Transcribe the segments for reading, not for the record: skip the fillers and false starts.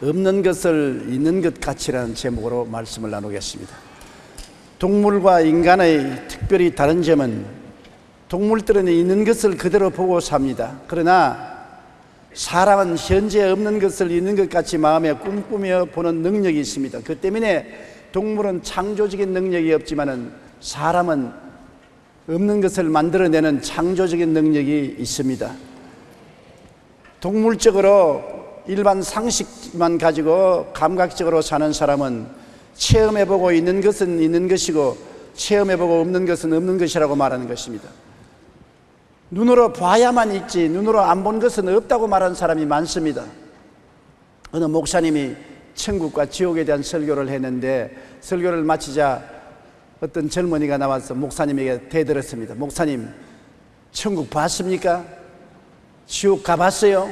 없는 것을 있는 것 같이라는 제목으로 말씀을 나누겠습니다. 동물과 인간의 특별히 다른 점은 동물들은 있는 것을 그대로 보고 삽니다. 그러나 사람은 현재 없는 것을 있는 것 같이 마음에 꿈꾸며 보는 능력이 있습니다. 그 때문에 동물은 창조적인 능력이 없지만 사람은 없는 것을 만들어내는 창조적인 능력이 있습니다. 동물적으로 일반 상식만 가지고 감각적으로 사는 사람은 체험해보고 있는 것은 있는 것이고 체험해보고 없는 것은 없는 것이라고 말하는 것입니다. 눈으로 봐야만 있지 눈으로 안 본 것은 없다고 말하는 사람이 많습니다. 어느 목사님이 천국과 지옥에 대한 설교를 했는데 설교를 마치자 어떤 젊은이가 나와서 목사님에게 대들었습니다. 목사님, 천국 봤습니까? 지옥 가봤어요?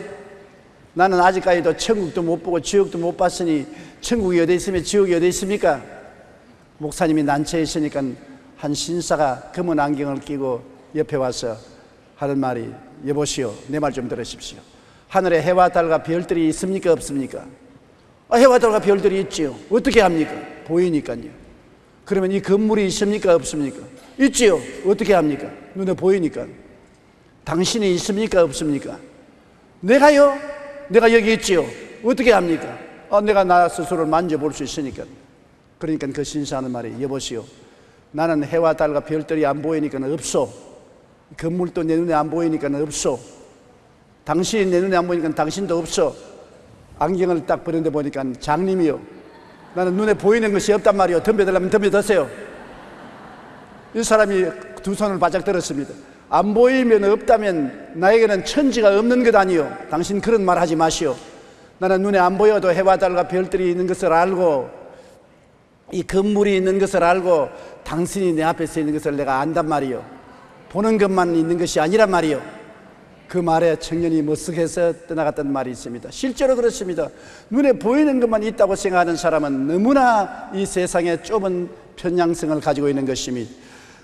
나는 아직까지도 천국도 못 보고 지옥도 못 봤으니 천국이 어디 있으면 지옥이 어디 있습니까? 목사님이 난처해 있으니까 한 신사가 검은 안경을 끼고 옆에 와서 하는 말이, 여보시오, 내 말 좀 들으십시오. 하늘에 해와 달과 별들이 있습니까 없습니까? 해와 달과 별들이 있지요. 어떻게 합니까? 보이니까요. 그러면 이 건물이 있습니까 없습니까? 있지요. 어떻게 합니까? 눈에 보이니까. 당신이 있습니까 없습니까? 내가요? 내가 여기 있지요. 어떻게 합니까? 내가 나 스스로를 만져볼 수 있으니까. 그러니까 그 신사하는 말이, 여보시오, 나는 해와 달과 별들이 안 보이니까 없소. 건물도 내 눈에 안 보이니까 없소. 당신이 내 눈에 안 보이니까 당신도 없소. 안경을 딱 버는데 보니까 장님이요, 나는 눈에 보이는 것이 없단 말이요. 덤벼들라면 덤벼드세요. 이 사람이 두 손을 바짝 들었습니다. 안 보이면 없다면 나에게는 천지가 없는 것 아니요. 당신 그런 말 하지 마시오. 나는 눈에 안 보여도 해와 달과 별들이 있는 것을 알고 이 건물이 있는 것을 알고 당신이 내 앞에 서 있는 것을 내가 안단 말이요. 보는 것만 있는 것이 아니란 말이요. 그 말에 청년이 머쓱해서 떠나갔던 말이 있습니다. 실제로 그렇습니다. 눈에 보이는 것만 있다고 생각하는 사람은 너무나 이 세상에 좁은 편향성을 가지고 있는 것입니다.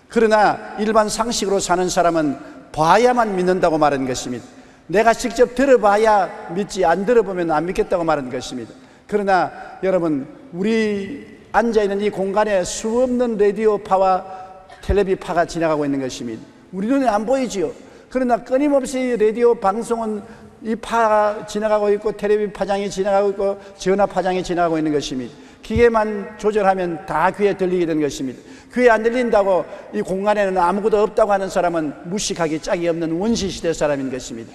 그러나 일반 상식으로 사는 사람은 봐야만 믿는다고 말하는 것입니다. 내가 직접 들어봐야 믿지 안 들어보면 안 믿겠다고 말하는 것입니다. 그러나 여러분, 우리 앉아있는 이 공간에 수없는 라디오파와 텔레비파가 지나가고 있는 것입니다. 우리 눈에 안 보이지요. 그러나 끊임없이 라디오 방송은 이 파가 지나가고 있고 텔레비 파장이 지나가고 있고 전화 파장이 지나가고 있는 것입니다. 기계만 조절하면 다 귀에 들리게 되는 것입니다. 귀에 안 들린다고 이 공간에는 아무것도 없다고 하는 사람은 무식하기 짝이 없는 원시시대 사람인 것입니다.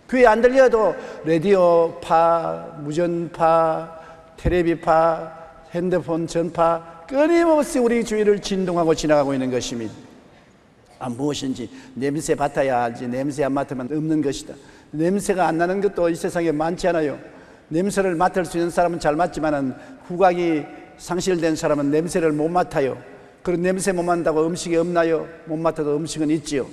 귀에 안 들려도 라디오파, 무전파, 텔레비파, 핸드폰 전파 끊임없이 우리 주위를 진동하고 지나가고 있는 것입니다. 무엇인지 냄새 맡아야 알지 냄새 안 맡으면 없는 것이다. 냄새가 안 나는 것도 이 세상에 많지 않아요. 냄새를 맡을 수 있는 사람은 잘 맡지만 후각이 상실된 사람은 냄새를 못 맡아요. 그런 냄새 못 맡는다고 음식이 없나요? 못 맡아도 음식은 있지요.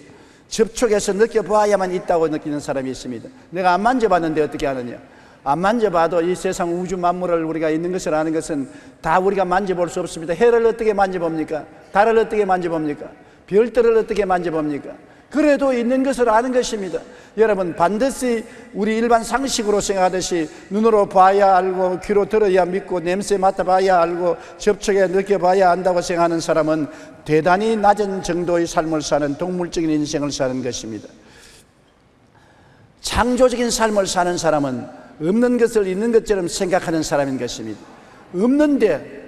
접촉해서 느껴봐야만 있다고 느끼는 사람이 있습니다. 내가 안 만져봤는데 어떻게 하느냐? 안 만져봐도 이 세상 우주 만물을 우리가 있는 것을 아는 것은 다 우리가 만져볼 수 없습니다. 해를 어떻게 만져봅니까? 달을 어떻게 만져봅니까? 별들을 어떻게 만져봅니까? 그래도 있는 것을 아는 것입니다. 여러분, 반드시 우리 일반 상식으로 생각하듯이 눈으로 봐야 알고 귀로 들어야 믿고 냄새 맡아봐야 알고 접촉해 느껴봐야 안다고 생각하는 사람은 대단히 낮은 정도의 삶을 사는 동물적인 인생을 사는 것입니다. 창조적인 삶을 사는 사람은 없는 것을 있는 것처럼 생각하는 사람인 것입니다. 없는데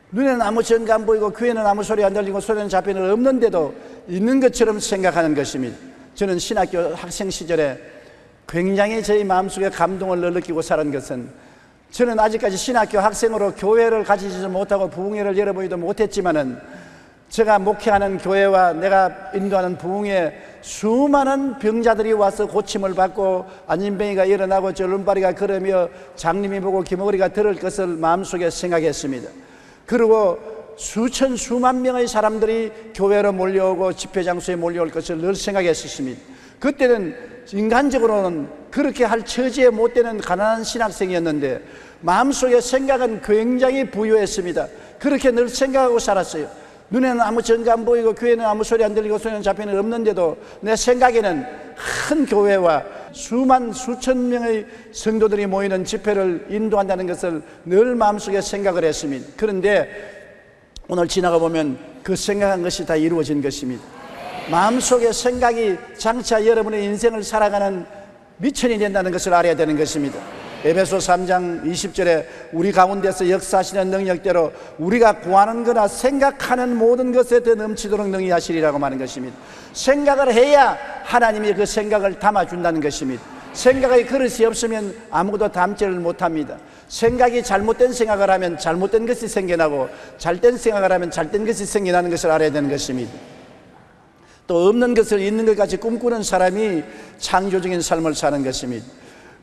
눈에는 아무 전가 안 보이고 귀에는 아무 소리 안 들리고 손에는 잡히는 없는데도 있는 것처럼 생각하는 것입니다. 저는 신학교 학생 시절에 굉장히 저희 마음속에 감동을 느끼고 살은 것은, 저는 아직까지 신학교 학생으로 교회를 가지지 못하고 부흥회를 열어보지도 못했지만은 제가 목회하는 교회와 내가 인도하는 부흥회에 수많은 병자들이 와서 고침을 받고 안진뱅이가 일어나고 절름발이가 걸으며 장님이 보고 기머리가 들을 것을 마음속에 생각했습니다. 그리고 수만 명의 사람들이 교회로 몰려오고 집회 장소에 몰려올 것을 늘 생각했었습니다. 그때는 인간적으로는 그렇게 할 처지에 못 되는 가난한 신학생이었는데 마음속에 생각은 굉장히 부유했습니다. 그렇게 늘 생각하고 살았어요. 눈에는 아무 증거 안 보이고 귀에는 아무 소리 안 들리고 손에는 잡히는 없는데도 내 생각에는 큰 교회와 수천 명의 성도들이 모이는 집회를 인도한다는 것을 늘 마음속에 생각을 했습니다. 그런데 오늘 지나가 보면 그 생각한 것이 다 이루어진 것입니다. 마음속에 생각이 장차 여러분의 인생을 살아가는 미천이 된다는 것을 알아야 되는 것입니다. 에베소 3장 20절에 우리 가운데서 역사하시는 능력대로 우리가 구하는 거나 생각하는 모든 것에 더 넘치도록 능히 하시리라고 말하는 것입니다. 생각을 해야 하나님이 그 생각을 담아준다는 것입니다. 생각의 그릇이 없으면 아무것도 담지를 못합니다. 생각이 잘못된 생각을 하면 잘못된 것이 생겨나고 잘된 생각을 하면 잘된 것이 생겨나는 것을 알아야 되는 것입니다. 또 없는 것을 있는 것 같이 꿈꾸는 사람이 창조적인 삶을 사는 것입니다.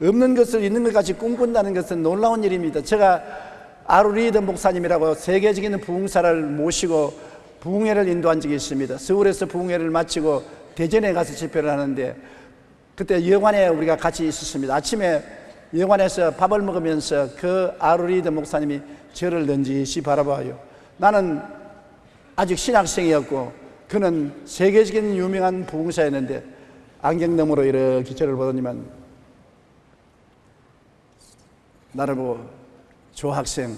없는 것을 있는 것 같이 꿈꾼다는 것은 놀라운 일입니다. 제가 아루 리더 목사님이라고 세계적인 부흥사를 모시고 부흥회를 인도한 적이 있습니다. 서울에서 부흥회를 마치고 대전에 가서 집회를 하는데 그때 여관에 우리가 같이 있었습니다. 아침에 여관에서 밥을 먹으면서 그 아루 리더 목사님이 저를 넌지시 바라봐요. 나는 아직 신학생이었고 그는 세계적인 유명한 부흥사였는데 안경 너머로 이렇게 저를 보더니만 나를 보고 조학생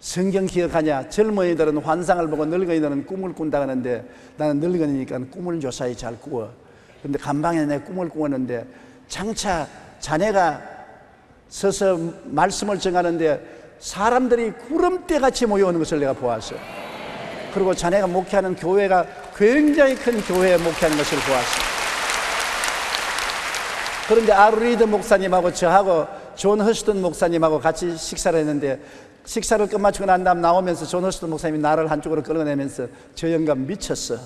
성경 기억하냐? 젊은이들은 환상을 보고 늙은이들은 꿈을 꾼다 하는데 나는 늙은이니까 꿈을 조사히 잘 꾸어. 그런데 간방에 내 꿈을 꾸었는데 장차 자네가 서서 말씀을 정하는데 사람들이 구름대같이 모여오는 것을 내가 보았어. 그리고 자네가 목회하는 교회가 굉장히 큰 교회에 목회하는 것을 보았어. 그런데 아루 리더 목사님하고 저하고 존 허스턴 목사님하고 같이 식사를 했는데 식사를 끝마치고 난 다음 나오면서 존 허스턴 목사님이 나를 한쪽으로 끌어내면서 저 영감 미쳤어.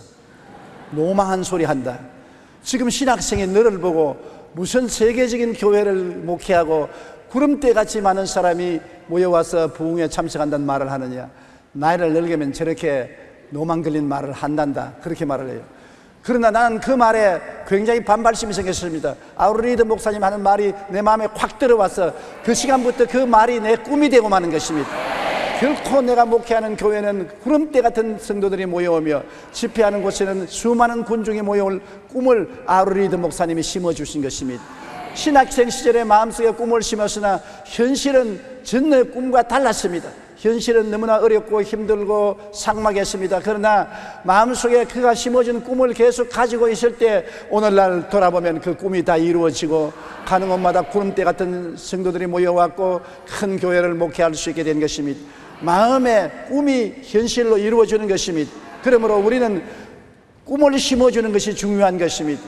노망한 소리 한다. 지금 신학생이 너를 보고 무슨 세계적인 교회를 목회하고 구름대같이 많은 사람이 모여와서 부흥에 참석한다는 말을 하느냐. 나이를 늙으면 저렇게 노망 걸린 말을 한단다. 그렇게 말을 해요. 그러나 나는 그 말에 굉장히 반발심이 생겼습니다. 아루 리더 목사님 하는 말이 내 마음에 확 들어와서 그 시간부터 그 말이 내 꿈이 되고 마는 것입니다. 결코 내가 목회하는 교회는 구름대 같은 성도들이 모여오며 집회하는 곳에는 수많은 군중이 모여올 꿈을 아루 리더 목사님이 심어주신 것입니다. 신학생 시절에 마음속에 꿈을 심었으나 현실은 전의 꿈과 달랐습니다. 현실은 너무나 어렵고 힘들고 삭막했습니다. 그러나 마음속에 그가 심어준 꿈을 계속 가지고 있을 때 오늘날 돌아보면 그 꿈이 다 이루어지고 가는 곳마다 구름대 같은 성도들이 모여왔고 큰 교회를 목회할 수 있게 된 것입니다. 마음의 꿈이 현실로 이루어지는 것입니다. 그러므로 우리는 꿈을 심어주는 것이 중요한 것입니다.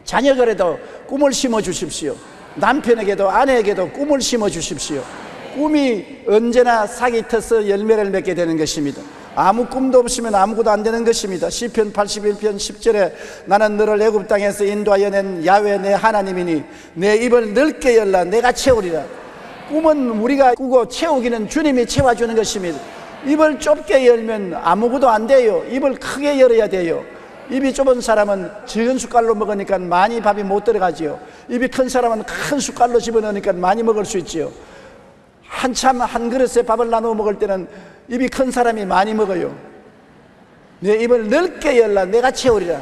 자녀에게도 꿈을 심어주십시오. 남편에게도 아내에게도 꿈을 심어주십시오. 꿈이 언제나 싹이 터서 열매를 맺게 되는 것입니다. 아무 꿈도 없으면 아무것도 안 되는 것입니다. 시편 81편 10절에 나는 너를 애굽 땅에서 인도하여 낸 야훼 내 하나님이니 내 입을 넓게 열라 내가 채우리라. 꿈은 우리가 꾸고 채우기는 주님이 채워주는 것입니다. 입을 좁게 열면 아무것도 안 돼요. 입을 크게 열어야 돼요. 입이 좁은 사람은 적은 숟갈로 먹으니까 많이 밥이 못 들어가지요. 입이 큰 사람은 큰 숟갈로 집어넣으니까 많이 먹을 수 있지요. 한참 한 그릇에 밥을 나누어 먹을 때는 입이 큰 사람이 많이 먹어요. 내 입을 넓게 열라 내가 채우리라.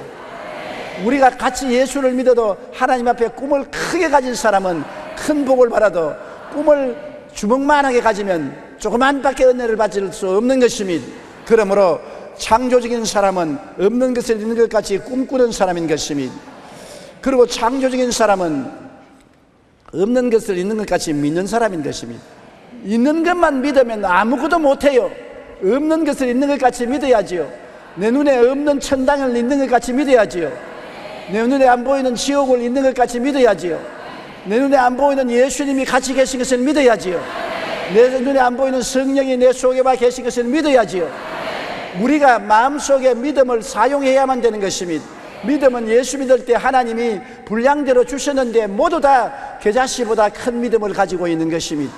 우리가 같이 예수를 믿어도 하나님 앞에 꿈을 크게 가진 사람은 큰 복을 받아도 꿈을 주먹만하게 가지면 조그만밖에 은혜를 받을 수 없는 것입니다. 그러므로 창조적인 사람은 없는 것을 있는 것 같이 꿈꾸는 사람인 것입니다. 그리고 창조적인 사람은 없는 것을 있는 것 같이 믿는 사람인 것입니다. 있는 것만 믿으면 아무것도 못해요. 없는 것을 있는 것 같이 믿어야지요. 내 눈에 없는 천당을 있는 것 같이 믿어야지요. 내 눈에 안 보이는 지옥을 있는 것 같이 믿어야지요. 내 눈에 안 보이는 예수님이 같이 계신 것을 믿어야지요. 내 눈에 안 보이는 성령이 내 속에만 계신 것을 믿어야지요. 우리가 마음속에 믿음을 사용해야만 되는 것입니다. 믿음은 예수 믿을 때 하나님이 분량대로 주셨는데 모두 다 겨자씨보다 큰 믿음을 가지고 있는 것입니다.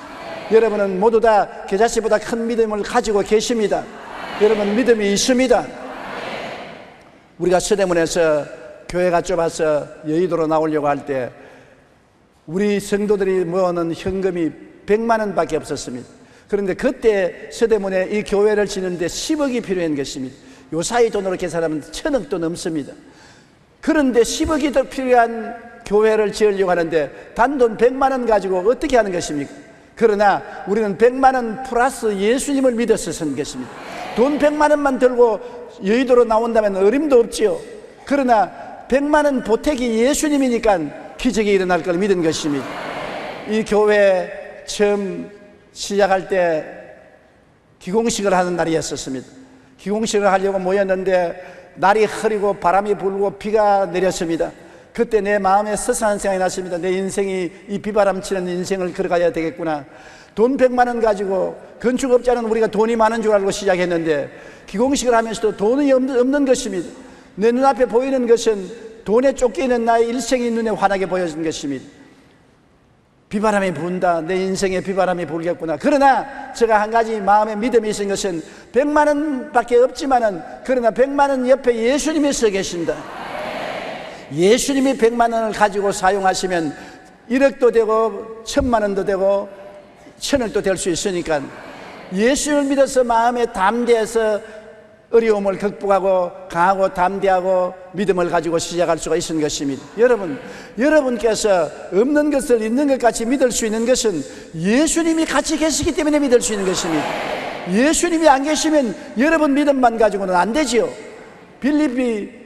여러분은 모두 다 겨자씨보다 큰 믿음을 가지고 계십니다. 여러분 믿음이 있습니다. 우리가 서대문에서 교회가 좁아서 여의도로 나오려고 할 때 우리 성도들이 모아놓은 현금이 100만 원 밖에 없었습니다. 그런데 그때 서대문에 이 교회를 짓는데 10억이 필요한 것입니다. 요 사이 돈으로 계산하면 1,000억도 넘습니다. 그런데 10억이 더 필요한 교회를 지으려고 하는데 단돈 100만 원 가지고 어떻게 하는 것입니까? 그러나 우리는 100만 원 플러스 예수님을 믿어서 선 것입니다. 돈 100만 원만 들고 여의도로 나온다면 어림도 없지요. 그러나 100만 원 보태기 예수님이니까 기적이 일어날 걸 믿은 것입니다. 이 교회 처음 시작할 때 기공식을 하는 날이었습니다. 기공식을 하려고 모였는데 날이 흐리고 바람이 불고 비가 내렸습니다. 그때 내 마음에 서산한 생각이 났습니다. 내 인생이 이 비바람 치는 인생을 걸어가야 되겠구나. 돈 100만 원 가지고 건축업자는 우리가 돈이 많은 줄 알고 시작했는데 기공식을 하면서도 돈이 없는 것입니다. 내 눈앞에 보이는 것은 돈에 쫓기는 나의 일생이 눈에 환하게 보여진 것입니다. 비바람이 분다. 내 인생에 비바람이 불겠구나. 그러나 제가 한 가지 마음에 믿음이 있은 것은 100만 원밖에 없지만은 그러나 100만 원 옆에 예수님이 서 계신다. 예수님이 100만 원을 가지고 사용하시면 1억도 되고 1,000만 원도 되고 1,000억도 될 수 있으니까 예수를 믿어서 마음에 담대해서 어려움을 극복하고 강하고 담대하고 믿음을 가지고 시작할 수가 있는 것입니다. 여러분께서 없는 것을 있는 것 같이 믿을 수 있는 것은 예수님이 같이 계시기 때문에 믿을 수 있는 것입니다. 예수님이 안 계시면 여러분 믿음만 가지고는 안 되지요. 빌립이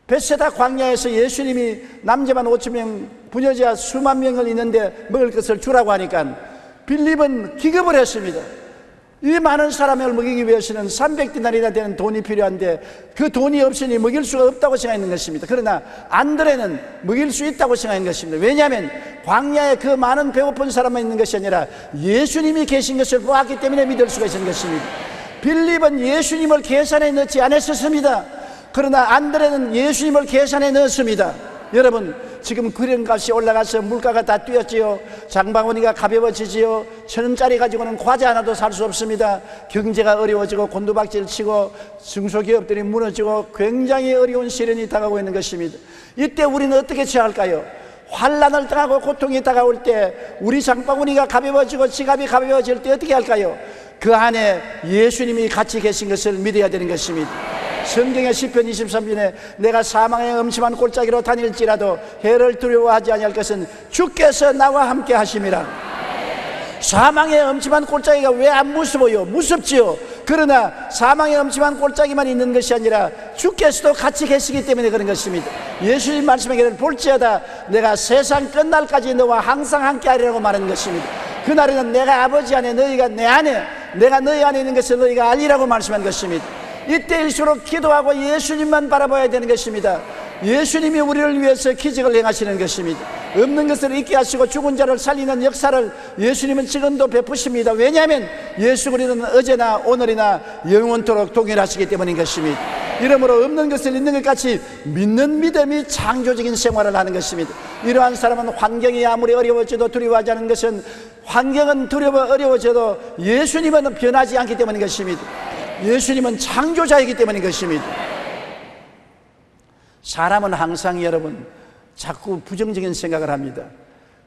베세다 광야에서 예수님이 남자만 5,000명 부녀자 수만 명을 있는데 먹을 것을 주라고 하니까 빌립은 기겁을 했습니다. 이 많은 사람을 먹이기 위해서는 300디나리나 되는 돈이 필요한데 그 돈이 없으니 먹일 수가 없다고 생각했는 것입니다. 그러나 안드레는 먹일 수 있다고 생각한 것입니다. 왜냐하면 광야에 그 많은 배고픈 사람만 있는 것이 아니라 예수님이 계신 것을 보았기 때문에 믿을 수가 있는 것입니다. 빌립은 예수님을 계산에 넣지 않았었습니다. 그러나 안드레는 예수님을 계산에 넣었습니다. 여러분, 지금 기름값이 올라가서 물가가 다 뛰었지요. 장바구니가 가벼워지지요. 1,000원짜리 가지고는 과자 하나도 살 수 없습니다. 경제가 어려워지고 곤두박질 치고 중소기업들이 무너지고 굉장히 어려운 시련이 다가오고 있는 것입니다. 이때 우리는 어떻게 처할까요? 환난을 당하고 고통이 다가올 때 우리 장바구니가 가벼워지고 지갑이 가벼워질 때 어떻게 할까요? 그 안에 예수님이 같이 계신 것을 믿어야 되는 것입니다. 성경의 시편 23편에 내가 사망의 음침한 골짜기로 다닐지라도 해를 두려워하지 아니할 것은 주께서 나와 함께 하심이라. 사망의 음침한 골짜기가 왜 안 무서워요? 무섭지요. 그러나 사망의 음침한 골짜기만 있는 것이 아니라 주께서도 같이 계시기 때문에 그런 것입니다. 예수님 말씀에게는 볼지어다 내가 세상 끝날까지 너와 항상 함께 하리라고 말하는 것입니다. 그날에는 내가 아버지 안에 너희가 내 안에 내가 너희 안에 있는 것을 너희가 알리라고 말씀한 것입니다. 이때일수록 기도하고 예수님만 바라봐야 되는 것입니다. 예수님이 우리를 위해서 기적을 행하시는 것입니다. 없는 것을 있게 하시고 죽은 자를 살리는 역사를 예수님은 지금도 베푸십니다. 왜냐하면 예수 그리스도는 어제나 오늘이나 영원토록 동일하시기 때문인 것입니다. 이러므로 없는 것을 있는 것 같이 믿는 믿음이 창조적인 생활을 하는 것입니다. 이러한 사람은 환경이 아무리 어려워져도 두려워하지 않는 것은 환경은 두려워 어려워져도 예수님은 변하지 않기 때문인 것입니다. 예수님은 창조자이기 때문인 것입니다. 사람은 항상 여러분 자꾸 부정적인 생각을 합니다.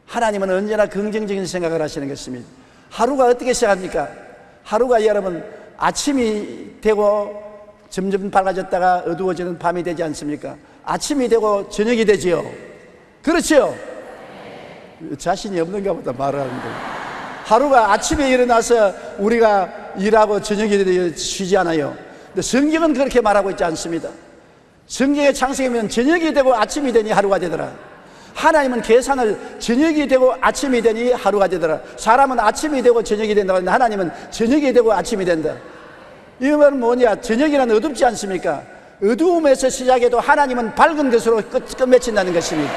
하나님은 언제나 긍정적인 생각을 하시는 것입니다. 하루가 어떻게 시작합니까? 하루가 여러분 아침이 되고 점점 밝아졌다가 어두워지는 밤이 되지 않습니까? 아침이 되고 저녁이 되지요. 그렇죠? 자신이 없는가 보다 말을 하는데 하루가 아침에 일어나서 우리가 일하고 저녁이 되어 쉬지 않아요. 근데 성경은 그렇게 말하고 있지 않습니다. 성경의 창세기면 저녁이 되고 아침이 되니 하루가 되더라. 하나님은 계산을 저녁이 되고 아침이 되니 하루가 되더라. 사람은 아침이 되고 저녁이 된다고 하는데 하나님은 저녁이 되고 아침이 된다. 이 말은 뭐냐? 저녁이란 어둡지 않습니까? 어두움에서 시작해도 하나님은 밝은 것으로 끝맺힌다는 것입니다.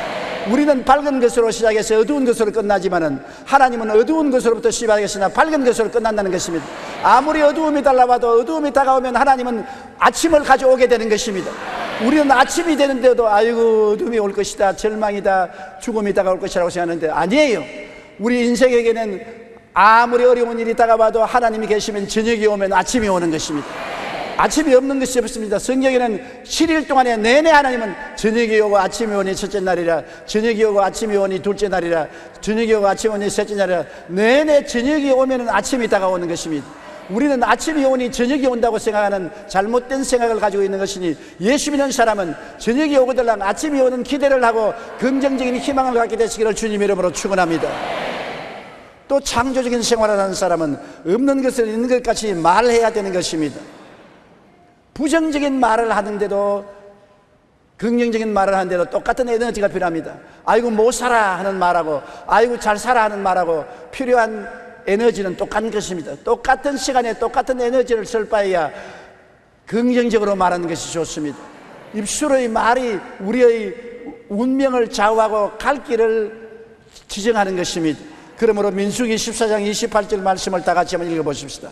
우리는 밝은 것으로 시작해서 어두운 것으로 끝나지만은 하나님은 어두운 것으로부터 시작했으나 밝은 것으로 끝난다는 것입니다. 아무리 어두움이 달라와도 어두움이 다가오면 하나님은 아침을 가져오게 되는 것입니다. 우리는 아침이 되는데도 아이고 어둠이 올 것이다, 절망이다, 죽음이 다가올 것이라고 생각하는데 아니에요. 우리 인생에게는 아무리 어려운 일이 다가와도 하나님이 계시면 저녁이 오면 아침이 오는 것입니다. 아침이 없는 것이 없습니다. 성경에는 7일 동안에 내내 하나님은 저녁이 오고 아침이 오니 첫째 날이라, 저녁이 오고 아침이 오니 둘째 날이라, 저녁이 오고 아침이 오니 셋째 날이라, 내내 저녁이 오면 아침이 다가오는 것입니다. 우리는 아침이 오니 저녁이 온다고 생각하는 잘못된 생각을 가지고 있는 것이니, 예수 믿는 사람은 저녁이 오거들랑 아침이 오는 기대를 하고 긍정적인 희망을 갖게 되시기를 주님 이름으로 축원합니다. 또 창조적인 생활을 하는 사람은 없는 것을 있는 것 같이 말해야 되는 것입니다. 부정적인 말을 하는데도, 긍정적인 말을 하는데도 똑같은 에너지가 필요합니다. 아이고 못 살아 하는 말하고 아이고 잘 살아 하는 말하고 필요한 에너지는 똑같은 것입니다. 똑같은 시간에 똑같은 에너지를 쓸 바에야 긍정적으로 말하는 것이 좋습니다. 입술의 말이 우리의 운명을 좌우하고 갈 길을 지정하는 것입니다. 그러므로 민수기 14장 28절 말씀을 다 같이 한번 읽어보십시다.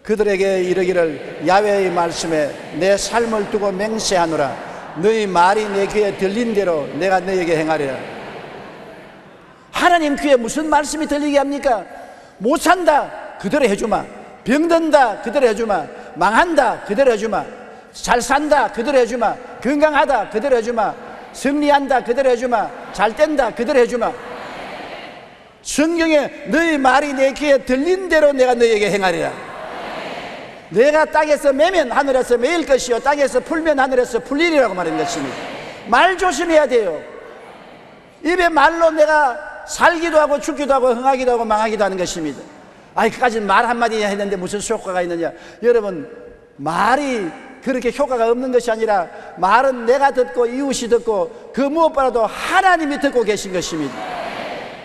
그들에게 이르기를 야훼의 말씀에 내 삶을 두고 맹세하노라. 너희 말이 내 귀에 들린 대로 내가 너희에게 행하리라. 하나님 귀에 무슨 말씀이 들리게 합니까? 못 산다 그대로 해주마, 병든다 그대로 해주마, 망한다 그대로 해주마, 잘 산다 그대로 해주마, 건강하다 그대로 해주마, 승리한다 그대로 해주마, 잘 된다 그대로 해주마. 성경에 너희 말이 내 귀에 들린 대로 내가 너희에게 행하리라. 내가 땅에서 매면 하늘에서 매일 것이요 땅에서 풀면 하늘에서 풀리리라고 말한 것입니다. 말 조심해야 돼요. 입에 말로 내가 살기도 하고 죽기도 하고 흥하기도 하고 망하기도 하는 것입니다. 아이 그까지 말 한마디 했는데 무슨 효과가 있느냐. 여러분, 말이 그렇게 효과가 없는 것이 아니라 말은 내가 듣고 이웃이 듣고 그 무엇보다도 하나님이 듣고 계신 것입니다.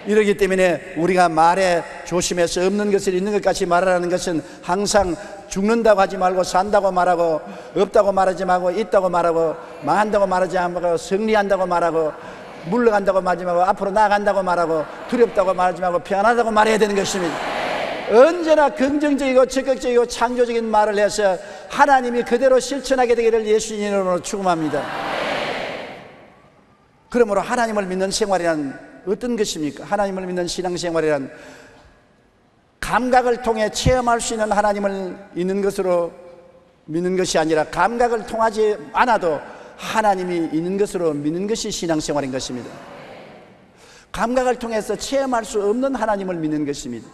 이러기 때문에 우리가 말에 조심해서 없는 것을 있는 것 같이 말하라는 것은 항상 죽는다고 하지 말고 산다고 말하고, 없다고 말하지 말고 있다고 말하고, 망한다고 말하지 말고, 승리한다고 말하고, 물러간다고 말하지 말고, 앞으로 나아간다고 말하고, 두렵다고 말하지 말고 편안하다고 말해야 되는 것입니다. 언제나 긍정적이고 적극적이고 창조적인 말을 해서 하나님이 그대로 실천하게 되기를 예수님 이름으로 축원합니다. 그러므로 하나님을 믿는 생활이란 어떤 것입니까? 하나님을 믿는 신앙생활이란 감각을 통해 체험할 수 있는 하나님을 있는 것으로 믿는 것이 아니라 감각을 통하지 않아도 하나님이 있는 것으로 믿는 것이 신앙생활인 것입니다. 감각을 통해서 체험할 수 없는 하나님을 믿는 것입니다.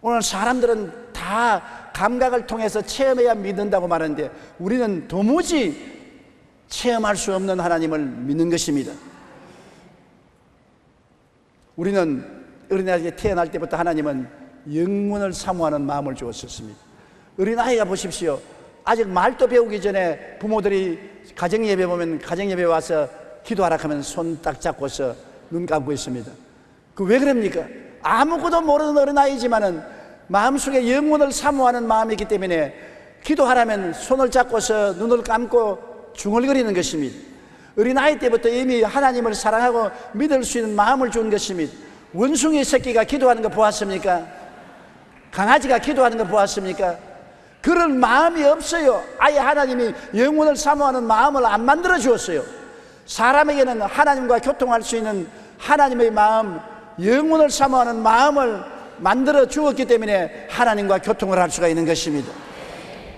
오늘 사람들은 다 감각을 통해서 체험해야 믿는다고 말하는데 우리는 도무지 체험할 수 없는 하나님을 믿는 것입니다. 우리는 어린아이가 태어날 때부터 하나님은 영문을 사모하는 마음을 주었었습니다. 어린아이가 보십시오. 아직 말도 배우기 전에 부모들이 가정예배 보면 가정예배 와서 기도하라 하면 손 딱 잡고서 눈 감고 있습니다. 그 왜 그럽니까? 아무것도 모르는 어린아이지만은 마음속에 영문을 사모하는 마음이 있기 때문에 기도하라면 손을 잡고서 눈을 감고 중얼거리는 것입니다. 어린아이 때부터 이미 하나님을 사랑하고 믿을 수 있는 마음을 준 것입니다. 원숭이 새끼가 기도하는 거 보았습니까? 강아지가 기도하는 거 보았습니까? 그런 마음이 없어요. 아예 하나님이 영혼을 사모하는 마음을 안 만들어 주었어요. 사람에게는 하나님과 교통할 수 있는 하나님의 마음, 영혼을 사모하는 마음을 만들어 주었기 때문에 하나님과 교통을 할 수가 있는 것입니다.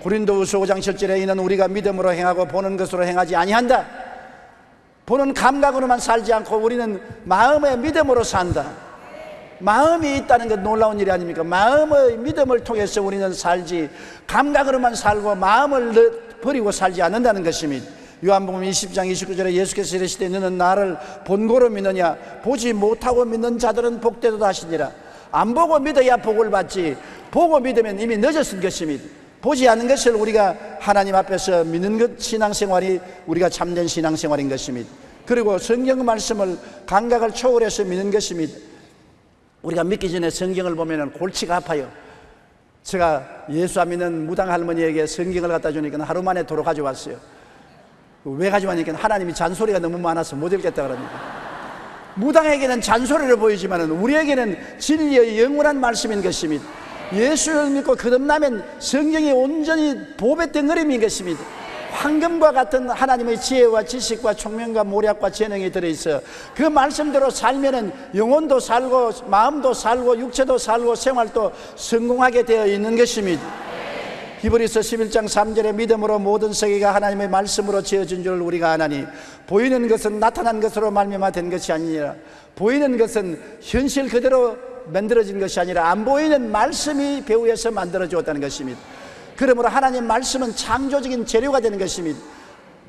고린도후서 5장 7절에 이는 우리가 믿음으로 행하고 보는 것으로 행하지 아니한다. 보는 감각으로만 살지 않고 우리는 마음의 믿음으로 산다. 마음이 있다는 것 놀라운 일이 아닙니까? 마음의 믿음을 통해서 우리는 살지 감각으로만 살고 마음을 버리고 살지 않는다는 것입니다. 요한복음 20장 29절에 예수께서 이르시되 너는 나를 본고로 믿느냐? 보지 못하고 믿는 자들은 복되도다 하시니라. 안 보고 믿어야 복을 받지 보고 믿으면 이미 늦었을 것입니다. 보지 않는 것을 우리가 하나님 앞에서 믿는 것, 신앙생활이 우리가 참된 신앙생활인 것입니다. 그리고 성경 말씀을 감각을 초월해서 믿는 것입니다. 우리가 믿기 전에 성경을 보면 골치가 아파요. 제가 예수 안 믿는 무당 할머니에게 성경을 갖다 주니까 하루 만에 도로 가져왔어요. 왜 가져왔니까 하나님이 잔소리가 너무 많아서 못 읽겠다 그럽니다. 무당에게는 잔소리를 보이지만 우리에게는 진리의 영원한 말씀인 것입니다. 예수를 믿고 거듭나면 성경이 온전히 보배 덩어리인 것입니다. 황금과 같은 하나님의 지혜와 지식과 총명과 모략과 재능이 들어있어 그 말씀대로 살면은 영혼도 살고 마음도 살고 육체도 살고 생활도 성공하게 되어 있는 것입니다. 히브리서 11장 3절에 믿음으로 모든 세계가 하나님의 말씀으로 지어진 줄 우리가 아나니 보이는 것은 나타난 것으로 말미암아 된 것이 아니라 보이는 것은 현실 그대로 만들어진 것이 아니라 안 보이는 말씀이 배후에서 만들어 주었다는 것입니다. 그러므로 하나님 말씀은 창조적인 재료가 되는 것입니다.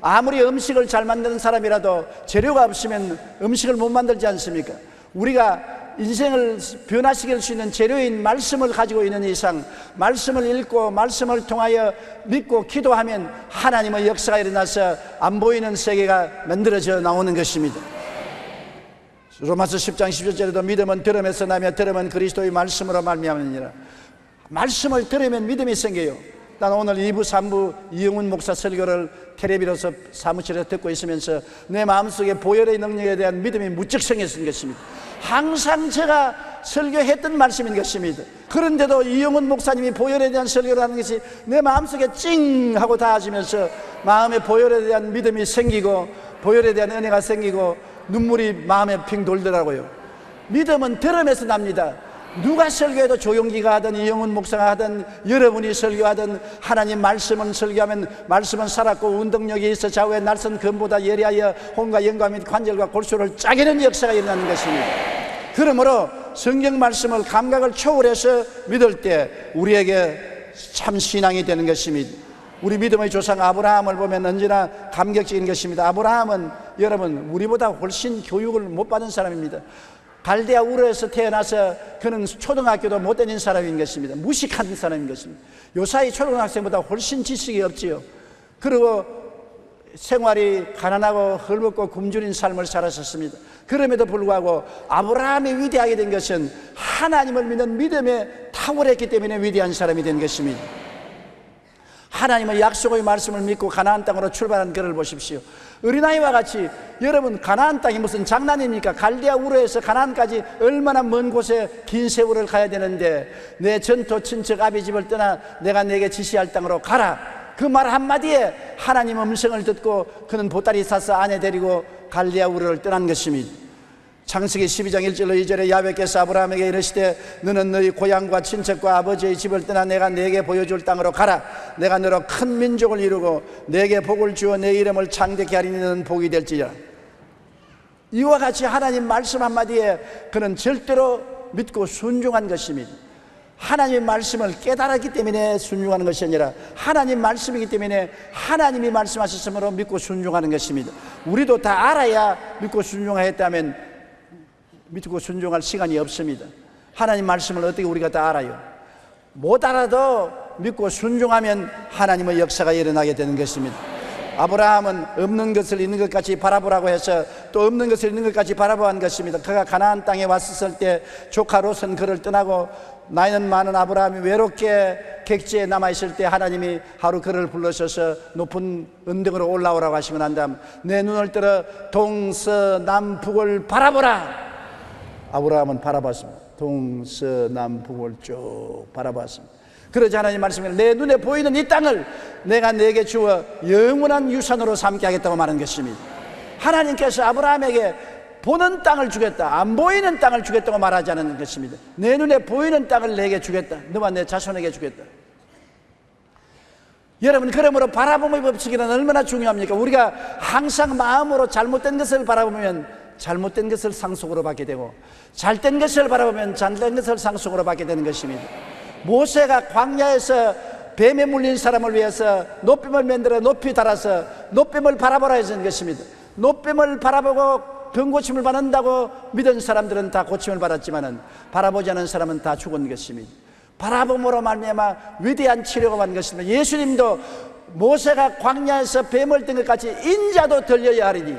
아무리 음식을 잘 만드는 사람이라도 재료가 없으면 음식을 못 만들지 않습니까? 우리가 인생을 변화시킬 수 있는 재료인 말씀을 가지고 있는 이상, 말씀을 읽고 말씀을 통하여 믿고 기도하면 하나님의 역사가 일어나서 안 보이는 세계가 만들어져 나오는 것입니다. 로마서 10장 17절에도 믿음은 들음에서 나며 들음은 그리스도의 말씀으로 말미암느니라. 말씀을 들으면 믿음이 생겨요. 나는 오늘 2부 3부 이영훈 목사 설교를 텔레비로서 사무실에서 듣고 있으면서 내 마음속에 보혈의 능력에 대한 믿음이 무척 생겼던 것입니다. 항상 제가 설교했던 말씀인 것입니다. 그런데도 이영훈 목사님이 보혈에 대한 설교를 하는 것이 내 마음속에 찡 하고 닿아지면서 마음에 보혈에 대한 믿음이 생기고 보혈에 대한 은혜가 생기고 눈물이 마음에 핑 돌더라고요. 믿음은 들음에서 납니다. 누가 설교해도 조용기가 하든 이영훈 목사가 하든 여러분이 설교하든 하나님 말씀은 설교하면 말씀은 살았고 운동력이 있어 좌우의 날선 금보다 예리하여 혼과 영과 및 관절과 골수를 짜기는 역사가 일어나는 것입니다. 그러므로 성경 말씀을 감각을 초월해서 믿을 때 우리에게 참 신앙이 되는 것입니다. 우리 믿음의 조상 아브라함을 보면 언제나 감격적인 것입니다. 아브라함은 여러분 우리보다 훨씬 교육을 못 받은 사람입니다. 갈대아 우르에서 태어나서 그는 초등학교도 못 다닌 사람인 것입니다. 무식한 사람인 것입니다. 요사이 초등학생보다 훨씬 지식이 없지요. 그리고 생활이 가난하고 헐벗고 굶주린 삶을 살았었습니다. 그럼에도 불구하고 아브라함이 위대하게 된 것은 하나님을 믿는 믿음에 탁월했기 때문에 위대한 사람이 된 것입니다. 하나님의 약속의 말씀을 믿고 가나안 땅으로 출발한 그를 보십시오. 어린아이와 같이 여러분 가나안 땅이 무슨 장난입니까? 갈대아 우르에서 가나안까지 얼마나 먼 곳에 긴 세월을 가야 되는데 내 전토 친척 아비 집을 떠나 내가 내게 지시할 땅으로 가라. 그 말 한마디에 하나님 음성을 듣고 그는 보따리 싸서 아내 데리고 갈대아 우르를 떠난 것입니다. 창세기 12장 1절로 2절에 야훼께서 아브라함에게 이르시되 너는 너희 고향과 친척과 아버지의 집을 떠나 내가 내게 보여줄 땅으로 가라. 내가 너로 큰 민족을 이루고 내게 복을 주어 내 이름을 창대케 하리니 너는 복이 될지라. 이와 같이 하나님 말씀 한마디에 그는 절대로 믿고 순종한 것입니다. 하나님의 말씀을 깨달았기 때문에 순종하는 것이 아니라 하나님 말씀이기 때문에 하나님이 말씀하셨으므로 믿고 순종하는 것입니다. 우리도 다 알아야 믿고 순종하였다면 믿고 순종할 시간이 없습니다. 하나님 말씀을 어떻게 우리가 다 알아요? 못 알아도 믿고 순종하면 하나님의 역사가 일어나게 되는 것입니다. 아브라함은 없는 것을 있는 것 같이 바라보라고 해서 또 없는 것을 있는 것 같이 바라보한 것입니다. 그가 가나안 땅에 왔을 때 조카 롯은 그를 떠나고 나이는 많은 아브라함이 외롭게 객지에 남아있을 때 하나님이 하루 그를 불러셔서 높은 언덕으로 올라오라고 하시고 난 다음 내 눈을 들어 동서남북을 바라보라. 아브라함은 바라봤습니다. 동서남북을 쭉 바라봤습니다. 그러자 하나님 말씀을 내 눈에 보이는 이 땅을 내가 내게 주어 영원한 유산으로 삼게 하겠다고 말한 것입니다. 하나님께서 아브라함에게 보는 땅을 주겠다, 안 보이는 땅을 주겠다고 말하지 않는 것입니다. 내 눈에 보이는 땅을 내게 주겠다, 너와 내 자손에게 주겠다. 여러분, 그러므로 바라봄의 법칙이란 얼마나 중요합니까? 우리가 항상 마음으로 잘못된 것을 바라보면 잘못된 것을 상속으로 받게 되고 잘된 것을 바라보면 잘된 것을 상속으로 받게 되는 것입니다. 모세가 광야에서 뱀에 물린 사람을 위해서 노뱀을 만들어 높이 달아서 노뱀을 바라보라 했던 것입니다. 노뱀을 바라보고 병고침을 받는다고 믿은 사람들은 다 고침을 받았지만은 바라보지 않은 사람은 다 죽은 것입니다. 바라봄으로 말미암아 위대한 치료가 받는 것입니다. 예수님도 모세가 광야에서 뱀을 뜬 것 같이 인자도 들려야 하리니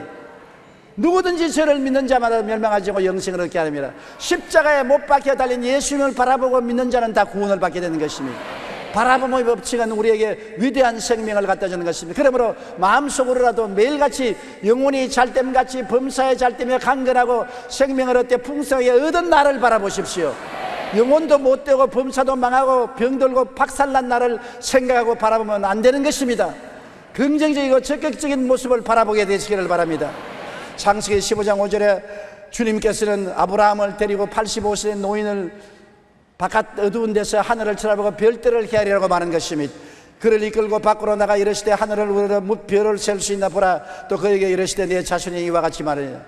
누구든지 저를 믿는 자마다 멸망하지 않고 영생을 얻게 하느니라. 십자가에 못 박혀 달린 예수님을 바라보고 믿는 자는 다 구원을 받게 되는 것입니다. 바라봄의 법칙은 우리에게 위대한 생명을 갖다 주는 것입니다. 그러므로 마음속으로라도 매일같이 영혼이 잘됨같이 범사에 잘되며 강건하고 생명을 얻되 풍성하게 얻은 나를 바라보십시오. 영혼도 못되고 범사도 망하고 병들고 박살난 나를 생각하고 바라보면 안 되는 것입니다. 긍정적이고 적극적인 모습을 바라보게 되시기를 바랍니다. 창세기 15장 5절에 주님께서는 아브라함을 데리고 85세의 노인을 바깥 어두운 데서 하늘을 쳐다보고 별들을 헤아리라고 말한 것입니다. 그를 이끌고 밖으로 나가 이르시되 하늘을 우러러 별을 셀 수 있나 보라. 또 그에게 이르시되 내 자손이 이와 같이 말하니라.